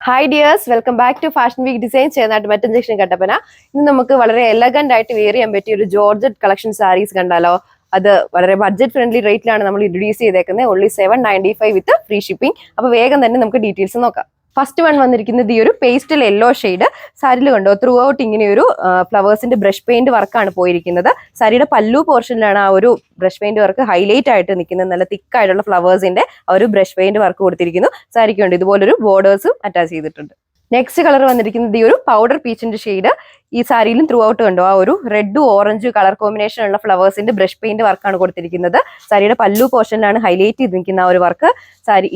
Hi dears, welcome back to fashion week design ചേർന്നായിട്ട് മറ്റൻ junction Kattappana. ഇന്ന് നമുക്ക് വളരെ എലഗന്റ് ആയിട്ട് വെയർ ചെയ്യാൻ പറ്റിയ ഒരു ജോർജറ്റ് കളക്ഷൻ സാരീസ് കണ്ടാലോ. അത് വളരെ ബഡ്ജറ്റ് ഫ്രണ്ട്ലി റേറ്റിലാണ് നമ്മൾ ഇൻട്രൊഡ്യൂസ് ചെയ്തേക്കുന്നത്. ഓൺലി 795 വിത്ത് ഫ്രീ ഷിപ്പിംഗ്. അപ്പോൾ വേഗം തന്നെ നമുക്ക് ഡീറ്റെയിൽസ് നോക്കാം. ഫസ്റ്റ് വൺ വന്നിരിക്കുന്നത് ഈ ഒരു പേസ്റ്റൽ യെല്ലോ ഷെയ്ഡ് സാരിയിൽ കണ്ടോ. ത്രൂ ഔട്ട് ഇങ്ങനെ ഒരു ഫ്ലവേഴ്സിന്റെ ബ്രഷ് പെയിന്റ് വർക്കാണ് പോയിരിക്കുന്നത്. സാരിയുടെ പല്ലു പോർഷനിലാണ് ആ ഒരു ബ്രഷ് പെയിന്റ് വർക്ക് ഹൈലൈറ്റ് ആയിട്ട് നിൽക്കുന്നത്. നല്ല തിക്കായിട്ടുള്ള ഫ്ലവേഴ്സിന്റെ ആ ഒരു ബ്രഷ് പെയിന്റ് വർക്ക് കൊടുത്തിരിക്കുന്നു. സാരിക്ക് ഉണ്ട് ഇതുപോലൊരു ബോർഡേഴ്സും അറ്റാച്ച് ചെയ്തിട്ടുണ്ട്. നെക്സ്റ്റ് കളർ വന്നിരിക്കുന്നത് ഈ ഒരു പൗഡർ പീച്ചിന്റെ ഷെയ്ഡ്. ഈ സാരിയിലും ത്രൂ ഔട്ട് കണ്ടോ ആ ഒരു റെഡ് ഓറഞ്ച് കളർ കോമ്പിനേഷൻ ഉള്ള ഫ്ലവേഴ്സിന്റെ ബ്രഷ് പെയിന്റ് വർക്കാണ് കൊടുത്തിരിക്കുന്നത്. സാരിയുടെ പല്ലു പോർഷനിലാണ് ഹൈലൈറ്റ് ചെയ്ത് നിൽക്കുന്ന ആ ഒരു വർക്ക്.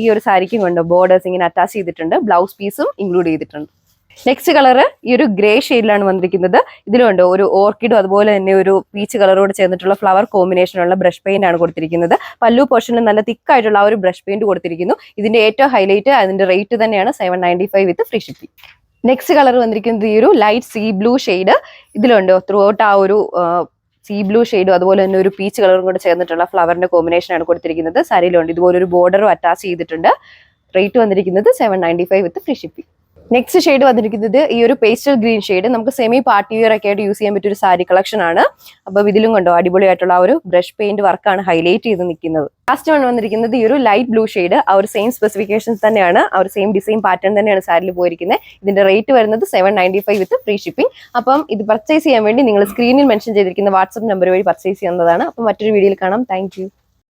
ഈ ഒരു സാരിക്കും കണ്ടോ ബോർഡേഴ്സ് ഇങ്ങനെ അറ്റാച്ച് ചെയ്തിട്ടുണ്ട്. ബ്ലൗസ് പീസും ഇൻക്ലൂഡ് ചെയ്തിട്ടുണ്ട്. നെക്സ്റ്റ് കളർ ഈ ഒരു ഗ്രേ ഷെയ്ഡിലാണ് വന്നിരിക്കുന്നത്. ഇതിലുണ്ട് ഒരു ഓർക്കിഡും അതുപോലെ തന്നെ ഒരു പീച്ച് കളറോട് ചേർന്നിട്ടുള്ള ഫ്ലവർ കോമ്പിനേഷനുള്ള ബ്രഷ് പെയിന്റ് ആണ് കൊടുത്തിരിക്കുന്നത്. പല്ലു പോർഷനിൽ നല്ല തിക്കായിട്ടുള്ള ആ ഒരു ബ്രഷ് പെയിന്റ് കൊടുത്തിരിക്കുന്നു. ഇതിന്റെ ഏറ്റവും ഹൈലൈറ്റ് അതിന്റെ റേറ്റ് തന്നെയാണ് 795 വിത്ത് ഫ്രീ ഷിപ്പിംഗ്. നെക്സ്റ്റ് കളർ വന്നിരിക്കുന്നത് ഈ ഒരു ലൈറ്റ് സീ ബ്ലൂ ഷെയ്ഡ്. ഇതിലുണ്ട് ത്രൂ ഔട്ട് ആ ഒരു സീ ബ്ലൂ ഷെയ്ഡും അതുപോലെ തന്നെ ഒരു പീച്ച് കളറും കൂടെ ചേർന്നിട്ടുള്ള ഫ്ലവറിന്റെ കോമ്പിനേഷൻ ആണ് കൊടുത്തിരിക്കുന്നത്. സാരിയിലുണ്ട് ഇതുപോലെ ഒരു ബോർഡറും അറ്റാച്ച് ചെയ്തിട്ടുണ്ട്. റേറ്റ് വന്നിരിക്കുന്നത് 795 വിത്ത് ഫ്രീ ഷിപ്പിംഗ്. നെക്സ്റ്റ് ഷെയ്ഡ് വന്നിരിക്കുന്നത് ഈ ഒരു പേസ്റ്റൽ ഗ്രീൻ ഷെയ്ഡ്. നമുക്ക് സെമി പാർട്ടി വെയർ ഒക്കെ ആയിട്ട് യൂസ് ചെയ്യാൻ പറ്റിയ ഒരു സാരി കളക്ഷൻ ആണ്. അപ്പൊ ഇതിലും കണ്ടോ അടിപൊളിയായിട്ടുള്ള ഒരു ബ്രഷ് പെയിന്റ് വർക്കാണ് ഹൈലൈറ്റ് ചെയ്ത് നിൽക്കുന്നത്. ലാസ്റ്റ് വൺ വന്നിരിക്കുന്നത് ഈ ഒരു ലൈറ്റ് ബ്ലൂ ഷെയ്ഡ്. ആ ഒരു സെയിം സ്പെസിഫിക്കേഷൻസ് തന്നെയാണ്, ആ ഒരു സെയിം ഡിസൈൻ പാറ്റേൺ തന്നെയാണ് സാരിയിൽ പോയിരിക്കുന്നത്. ഇതിന്റെ റേറ്റ് വരുന്നത് 795 വിത്ത് ഫ്രീ ഷിപ്പിംഗ്. അപ്പം ഇത് പർച്ചേസ് ചെയ്യാൻ വേണ്ടി നിങ്ങൾ സ്ക്രീനിൽ മെൻഷൻ ചെയ്തിരിക്കുന്ന വാട്സ്ആപ്പ് നമ്പർ വഴി പർച്ചേസ് ചെയ്യുന്നതാണ്. അപ്പം മറ്റൊരു വീഡിയോയിൽ കാണാം. താങ്ക്